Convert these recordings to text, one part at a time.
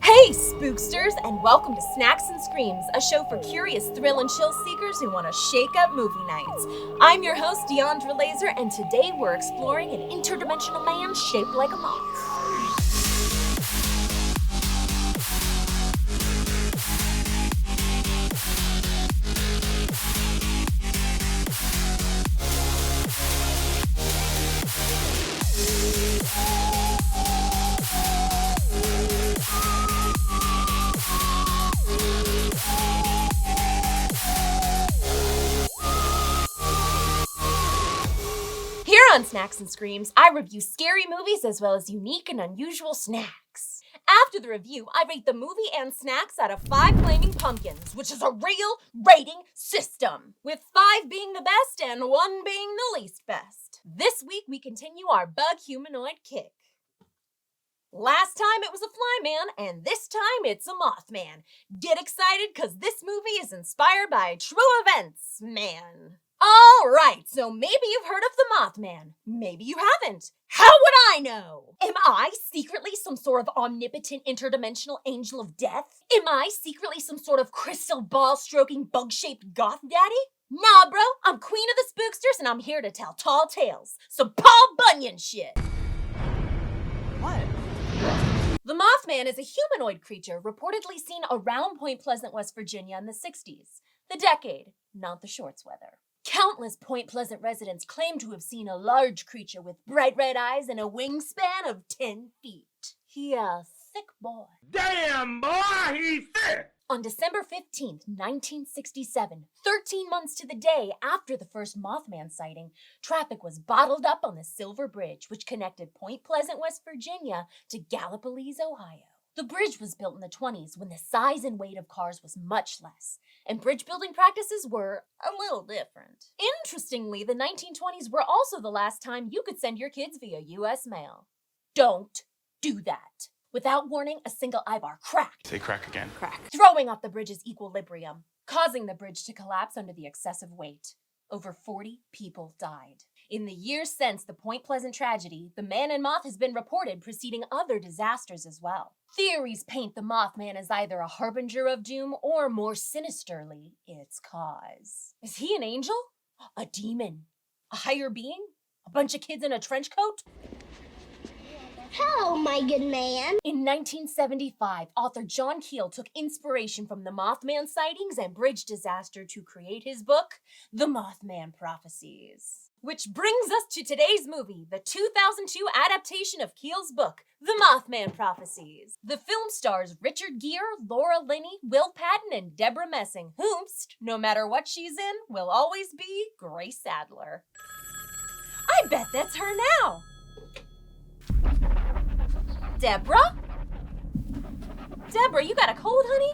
Hey, spooksters, and welcome to Snacks and Screams, a show for curious thrill and chill seekers who want to shake up movie nights. I'm your host, Diandra Laser, and today we're exploring an interdimensional man shaped like a moth. Here on Snacks and Screams, I review scary movies as well as unique and unusual snacks. After the review, I rate the movie and snacks out of 5 flaming pumpkins, which is a real rating system, with 5 being the best and 1 being the least best. This week, we continue our bug humanoid kick. Last time it was a fly man, and this time it's a Mothman. Get excited, because this movie is inspired by true events, man. Alright, so maybe you've heard of the Mothman. Maybe you haven't. How would I know? Am I secretly some sort of omnipotent interdimensional angel of death? Am I secretly some sort of crystal ball-stroking bug-shaped goth daddy? Nah, bro, I'm queen of the spooksters and I'm here to tell tall tales. Some Paul Bunyan shit. What? The Mothman is a humanoid creature reportedly seen around Point Pleasant, West Virginia in the 60s. The decade, not the shorts weather. Countless Point Pleasant residents claim to have seen a large creature with bright red eyes and a wingspan of 10 feet. He a thick boy. Damn, boy, he's thick! On December 15th, 1967, 13 months to the day after the first Mothman sighting, traffic was bottled up on the Silver Bridge, which connected Point Pleasant, West Virginia to Gallipolis, Ohio. The bridge was built in the 20s when the size and weight of cars was much less, and bridge building practices were a little different. Interestingly, the 1920s were also the last time you could send your kids via U.S. mail. Don't do that. Without warning, a single eyebar cracked. Say crack again. Crack. Throwing off the bridge's equilibrium, causing the bridge to collapse under the excessive weight. Over 40 people died. In the years since the Point Pleasant tragedy, the man and moth has been reported preceding other disasters as well. Theories paint the Mothman as either a harbinger of doom or, more sinisterly, its cause. Is he an angel? A demon? A higher being? A bunch of kids in a trench coat? Hello, my good man. In 1975, author John Keel took inspiration from the Mothman sightings and bridge disaster to create his book, The Mothman Prophecies. Which brings us to today's movie, the 2002 adaptation of Keel's book, The Mothman Prophecies. The film stars Richard Gere, Laura Linney, Will Patton, and Deborah Messing, whomst, no matter what she's in, will always be Grace Adler. I bet that's her now. Deborah? Deborah, you got a cold, honey?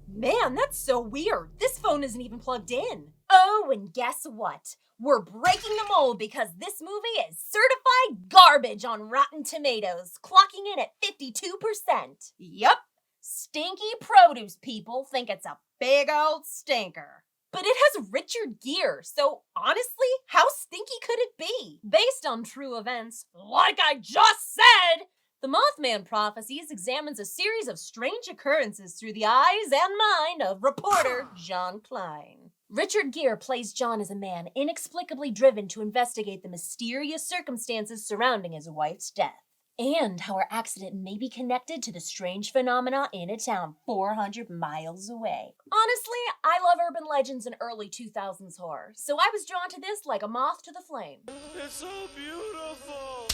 Man, that's so weird. This phone isn't even plugged in. Oh, and guess what? We're breaking the mold because this movie is certified garbage on Rotten Tomatoes, clocking in at 52%. Yup, stinky produce people think it's a big old stinker. But it has Richard Gere, so honestly, how stinky could it be? Based on true events, like I just said, The Mothman Prophecies examines a series of strange occurrences through the eyes and mind of reporter John Klein. Richard Gere plays John as a man inexplicably driven to investigate the mysterious circumstances surrounding his wife's death, and how her accident may be connected to the strange phenomena in a town 400 miles away. Honestly, I love urban legends and early 2000s horror, so I was drawn to this like a moth to the flame. It's so beautiful!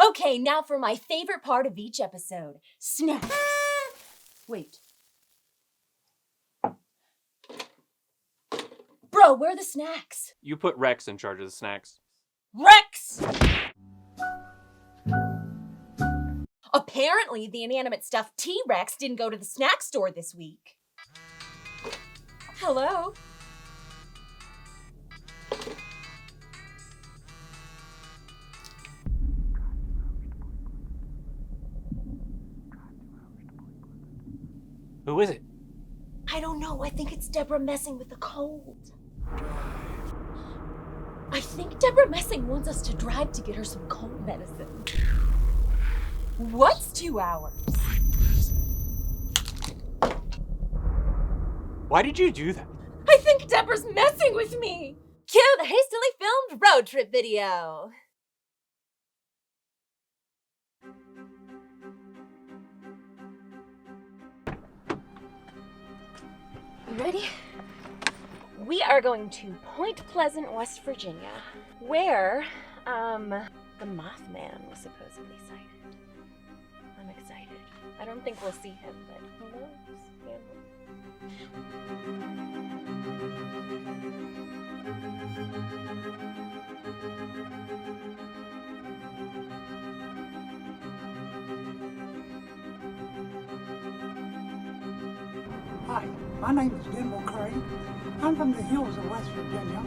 Okay, now for my favorite part of each episode, snacks. Wait. Bro, where are the snacks? You put Rex in charge of the snacks. Rex! Apparently, the inanimate stuffed T-Rex didn't go to the snack store this week. Hello? Who is it? I don't know. I think it's Deborah Messing with the cold. I think Deborah Messing wants us to drive to get her some cold medicine. What's 2 hours? Why did you do that? I think Deborah's messing with me! Cue the hastily filmed road trip video! You ready? We are going to Point Pleasant, West Virginia, where, the Mothman was supposedly sighted. I'm excited. I don't think we'll see him, but who knows? Hi, my name is Dimble Curry. I'm from the hills of West Virginia.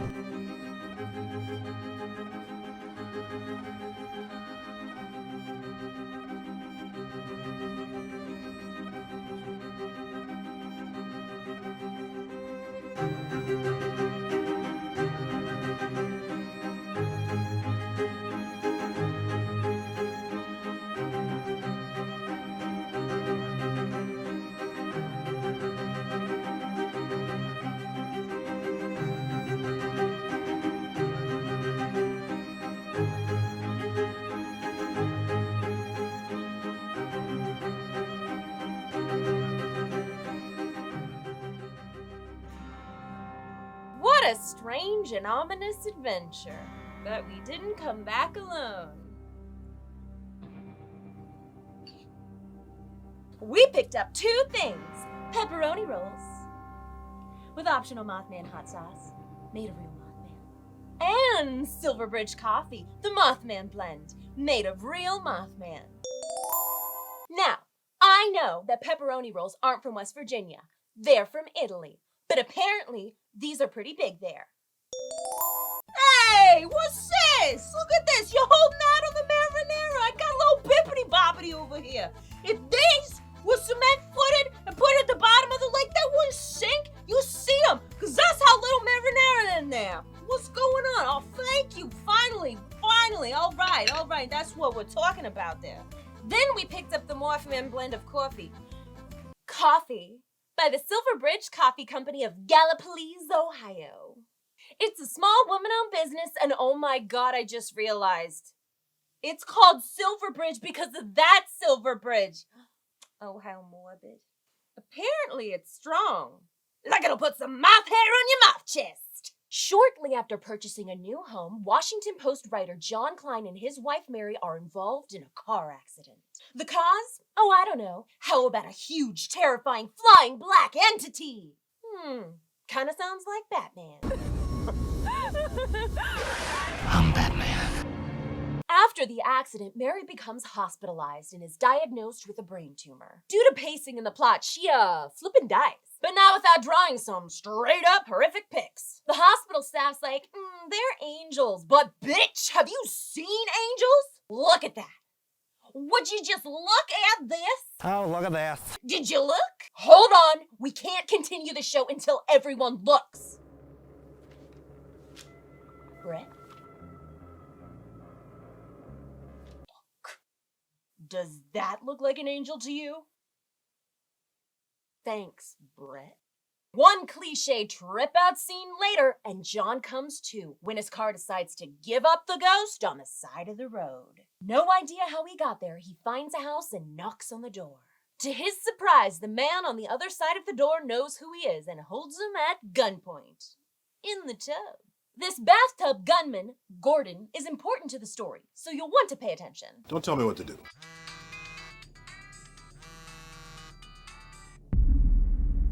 What a strange and ominous adventure. But we didn't come back alone. We picked up 2 things. Pepperoni rolls with optional Mothman hot sauce, made of real Mothman. And Silverbridge coffee, the Mothman blend, made of real Mothman. Now, I know that pepperoni rolls aren't from West Virginia. They're from Italy. But apparently, these are pretty big there. Hey, what's this? Look at this. You're holding out on the marinara. I got a little bippity boppity over here. If these were cement-footed and put at the bottom of the lake, they wouldn't sink. You see them, because that's how little marinara in there. What's going on? Oh, thank you. Finally. All right. That's what we're talking about there. Then we picked up the Mothman blend of coffee. Coffee by the Silverbridge Coffee Company of Gallipolis, Ohio. It's a small woman-owned business, and oh my God, I just realized. It's called Silverbridge because of that Silverbridge. Oh, how morbid. Apparently it's strong. Like it'll put some mouth hair on your mouth chest. Shortly after purchasing a new home, Washington Post writer John Klein and his wife Mary are involved in a car accident. The cause? Oh, I don't know. How about a huge, terrifying, flying black entity? Kinda sounds like Batman. I'm Batman. After the accident, Mary becomes hospitalized and is diagnosed with a brain tumor. Due to pacing in the plot, she, flippin' dies. But not without drawing some straight-up horrific pics. The hospital staff's like, they're angels. But bitch, have you seen angels? Look at that. Would you just look at this? Oh, look at this. Did you look? Hold on. We can't continue the show until everyone looks. Brett? Does that look like an angel to you? Thanks, Brett. One cliche trip-out scene later, and John comes to when his car decides to give up the ghost on the side of the road. No idea how he got there, he finds a house and knocks on the door. To his surprise, the man on the other side of the door knows who he is and holds him at gunpoint. In the tub. This bathtub gunman, Gordon, is important to the story, so you'll want to pay attention. Don't tell me what to do.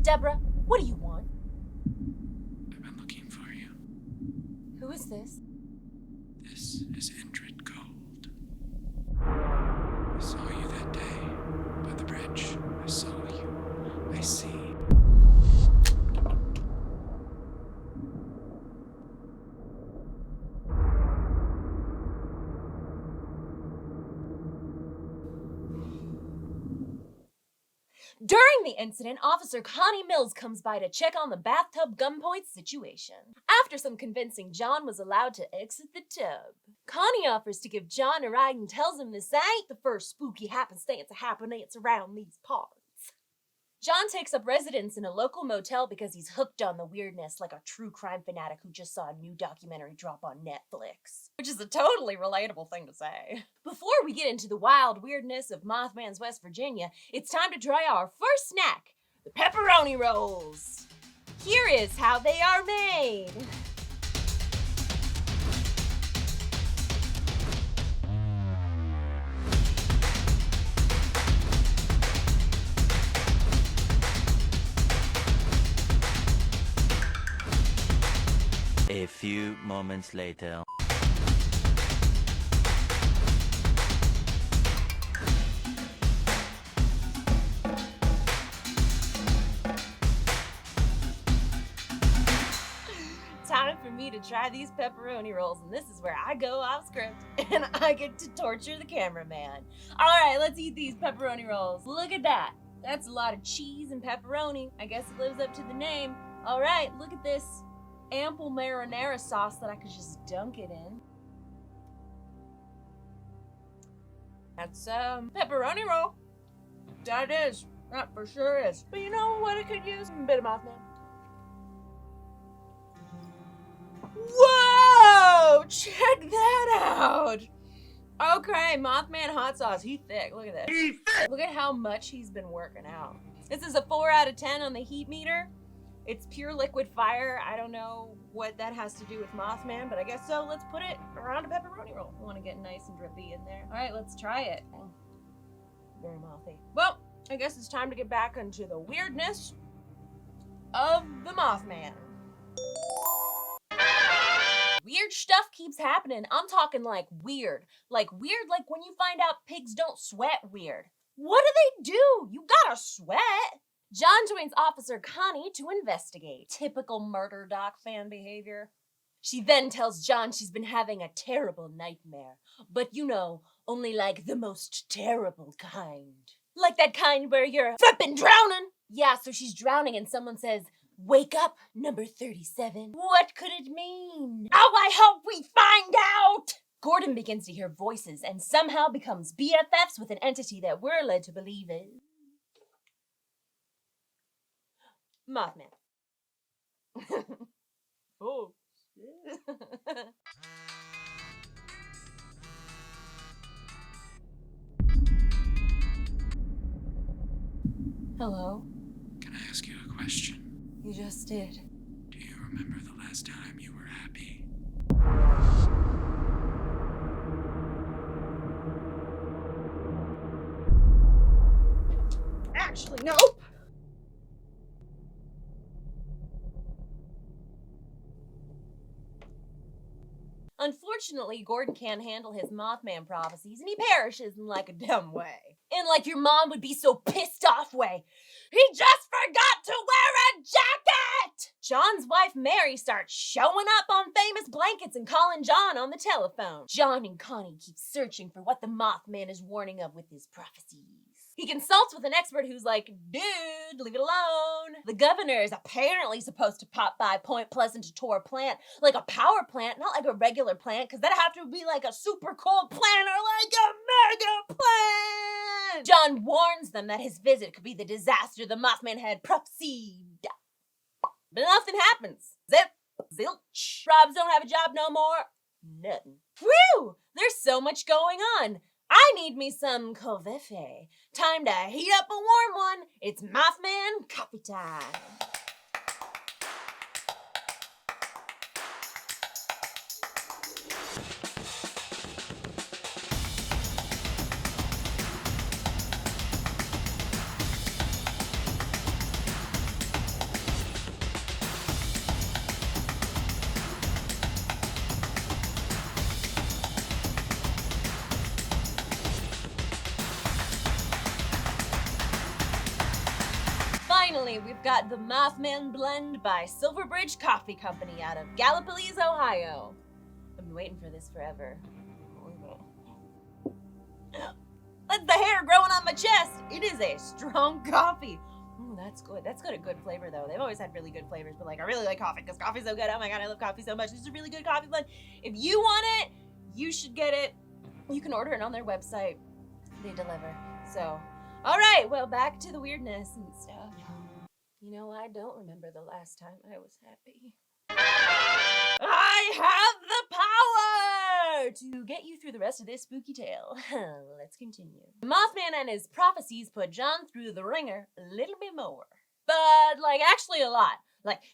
Deborah, what do you want? I've been looking for you. Who is this? This is Indrid Gold. I saw you that day by the bridge. I saw you. I see. During the incident, Officer Connie Mills comes by to check on the bathtub gunpoint situation. After some convincing, John was allowed to exit the tub. Connie offers to give John a ride and tells him this ain't the first spooky happenstance around these parts. John takes up residence in a local motel because he's hooked on the weirdness like a true crime fanatic who just saw a new documentary drop on Netflix. Which is a totally relatable thing to say. Before we get into the wild weirdness of Mothman's West Virginia, it's time to try our first snack, the pepperoni rolls. Here is how they are made. A few moments later. Time for me to try these pepperoni rolls, and this is where I go off script and I get to torture the cameraman. All right, let's eat these pepperoni rolls. Look at that. That's a lot of cheese and pepperoni. I guess it lives up to the name. All right, look at this ample marinara sauce that I could just dunk it in. That's pepperoni roll. That is. That for sure is. But you know what it could use? A bit of Mothman. Whoa! Check that out! Okay, Mothman hot sauce. He's thick. Look at this. Look at how much he's been working out. This is a 4 out of 10 on the heat meter. It's pure liquid fire. I don't know what that has to do with Mothman, but I guess so. Let's put it around a pepperoni roll. I want to get nice and drippy in there. All right, let's try it. Very mothy. Well, I guess it's time to get back into the weirdness of the Mothman. Weird stuff keeps happening. I'm talking like weird. Like weird like when you find out pigs don't sweat weird. What do? You gotta sweat. John joins Officer Connie to investigate. Typical murder doc fan behavior. She then tells John she's been having a terrible nightmare. But you know, only like the most terrible kind. Like that kind where you're flippin' drowning. Yeah, so she's drowning and someone says, "Wake up, number 37. What could it mean? Oh, I hope we find out! Gordon begins to hear voices and somehow becomes BFFs with an entity that we're led to believe is Mothman. Oh, shit. Hello? Can I ask you a question? You just did. Do you remember the last time you were happy? Actually, nope. Unfortunately, Gordon can't handle his Mothman prophecies and he perishes in like a dumb way. In like your mom would be so pissed off way. He just forgot to wear a jacket! John's wife Mary starts showing up on famous blankets and calling John on the telephone. John and Connie keep searching for what the Mothman is warning of with his prophecies. He consults with an expert who's like, dude, leave it alone. The governor is apparently supposed to pop by Point Pleasant to tour a plant, like a power plant, not like a regular plant, because that'd have to be like a super cool plant or like a mega plant. John warns them that his visit could be the disaster the Mothman had prophesied. But nothing happens. Zip, zilch. Robs don't have a job no more. Nothing. Whew! There's so much going on. I need me some coffee. Time to heat up a warm one. It's Mothman coffee time. Finally, we've got the Mothman Blend by Silverbridge Coffee Company out of Gallipolis, Ohio. I've been waiting for this forever. That's the hair growing on my chest. It is a strong coffee. Ooh, that's good. That's got a good flavor, though. They've always had really good flavors, but like I really like coffee because coffee's so good. Oh my god, I love coffee so much. This is a really good coffee blend. If you want it, you should get it. You can order it on their website. They deliver. So, All right, well, back to the weirdness and stuff. You know, I don't remember the last time I was happy. I have the power to get you through the rest of this spooky tale. Let's continue. Mothman and his prophecies put John through the ringer a little bit more. But, actually a lot.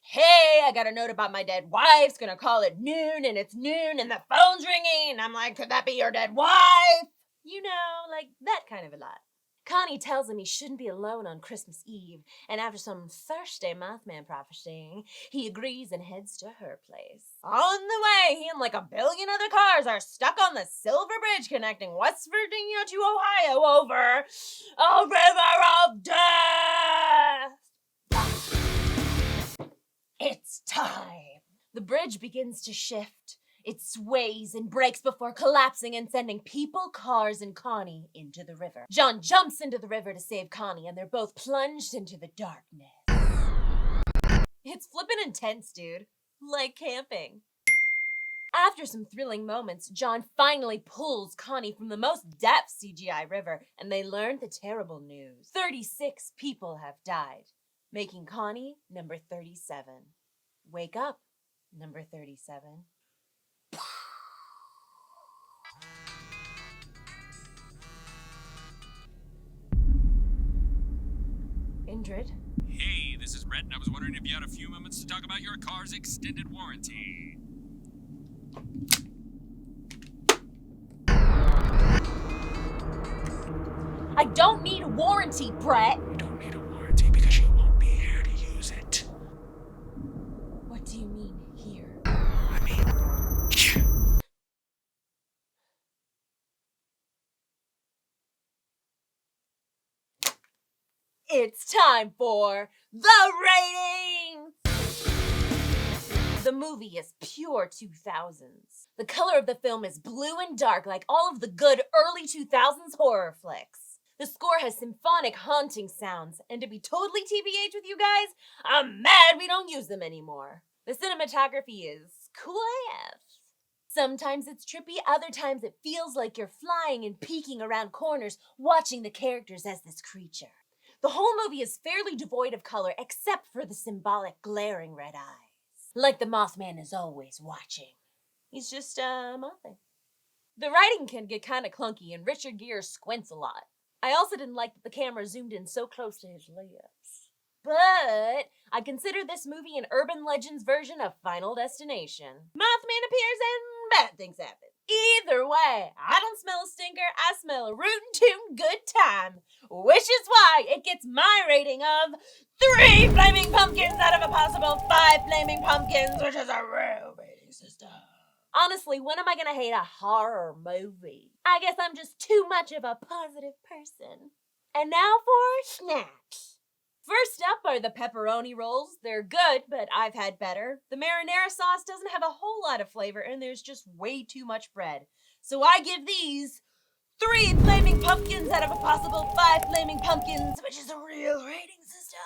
Hey, I got a note about my dead wife's gonna call at noon, and it's noon, and the phone's ringing, and I'm like, could that be your dead wife? You know, that kind of a lot. Connie tells him he shouldn't be alone on Christmas Eve, and after some thirsty Mothman prophesying, he agrees and heads to her place. On the way, he and a billion other cars are stuck on the Silver Bridge connecting West Virginia to Ohio over a river of death. It's time. The bridge begins to shift. It sways and breaks before collapsing and sending people, cars, and Connie into the river. John jumps into the river to save Connie, and they're both plunged into the darkness. It's flippin' intense, dude. Like camping. After some thrilling moments, John finally pulls Connie from the most depth CGI river, and they learn the terrible news. 36 people have died, making Connie number 37. Wake up, number 37. Indrid? Hey, this is Brett, and I was wondering if you had a few moments to talk about your car's extended warranty. I don't need a warranty, Brett! You don't need a warranty because you won't be here to use it. What do you mean, here? I mean, It's time for the ratings! The movie is pure 2000s. The color of the film is blue and dark like all of the good early 2000s horror flicks. The score has symphonic haunting sounds, and to be totally TBH with you guys, I'm mad we don't use them anymore. The cinematography is cool AF. Sometimes it's trippy, other times it feels like you're flying and peeking around corners, watching the characters as this creature. The whole movie is fairly devoid of color except for the symbolic glaring red eyes. Like the Mothman is always watching. He's just, mothing. The writing can get kinda clunky and Richard Gere squints a lot. I also didn't like that the camera zoomed in so close to his lips. But I consider this movie an urban legends version of Final Destination. Mothman appears and bad things happen. Either way, I don't smell a stinker, I smell a rootin' tootin' good time. Which is why it gets my rating of 3 flaming pumpkins out of a possible 5 flaming pumpkins, which is a real rating system. Honestly, when am I gonna hate a horror movie? I guess I'm just too much of a positive person. And now for snacks. First up are the pepperoni rolls. They're good, but I've had better. The marinara sauce doesn't have a whole lot of flavor, and there's just way too much bread. So I give these 3 flaming pumpkins out of a possible 5 flaming pumpkins, which is a real rating system.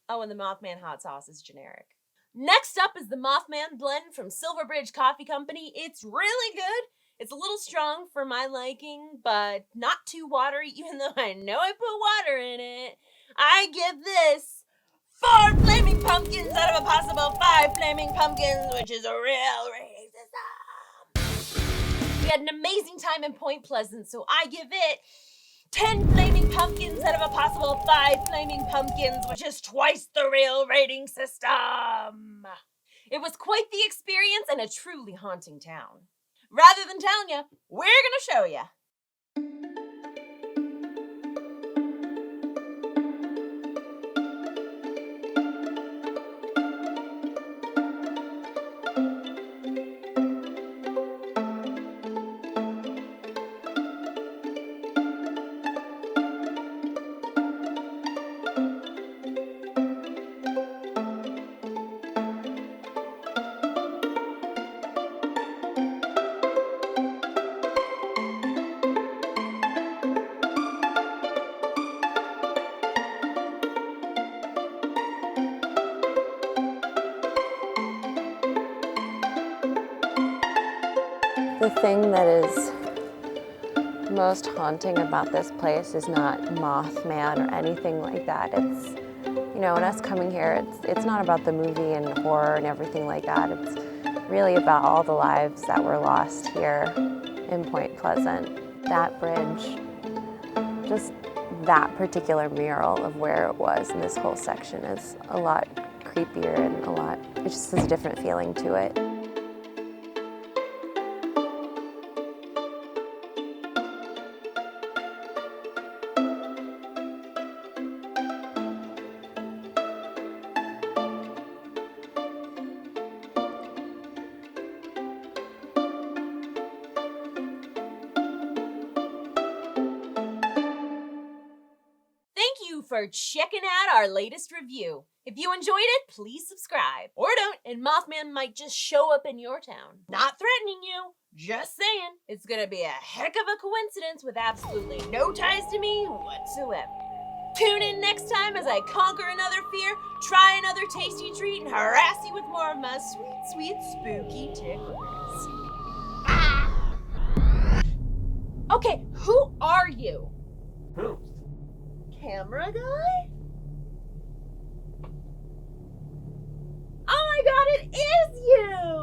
Oh, and the Mothman hot sauce is generic. Next up is the Mothman blend from Silverbridge Coffee Company. It's really good. It's a little strong for my liking, but not too watery, even though I know I put water in it. I give this 4 flaming pumpkins out of a possible 5 flaming pumpkins, which is a real rating system. We had an amazing time in Point Pleasant, so I give it 10 flaming pumpkins out of a possible 5 flaming pumpkins, which is twice the real rating system. It was quite the experience and a truly haunting town. Rather than telling you, we're gonna show you. The thing that is most haunting about this place is not Mothman or anything like that. It's, you know, and us coming here, it's not about the movie and horror and everything like that. It's really about all the lives that were lost here in Point Pleasant. That bridge, just that particular mural of where it was in this whole section is a lot creepier and it just has a different feeling to it. Thank you for checking out our latest review. If you enjoyed it, please subscribe. Or don't, and Mothman might just show up in your town. Not threatening you, just saying. It's gonna be a heck of a coincidence with absolutely no ties to me whatsoever. Tune in next time as I conquer another fear, try another tasty treat, and harass you with more of my sweet, sweet, spooky ticklers. Ah! Okay, who are you? Who? Camera guy? Oh my god, it is you!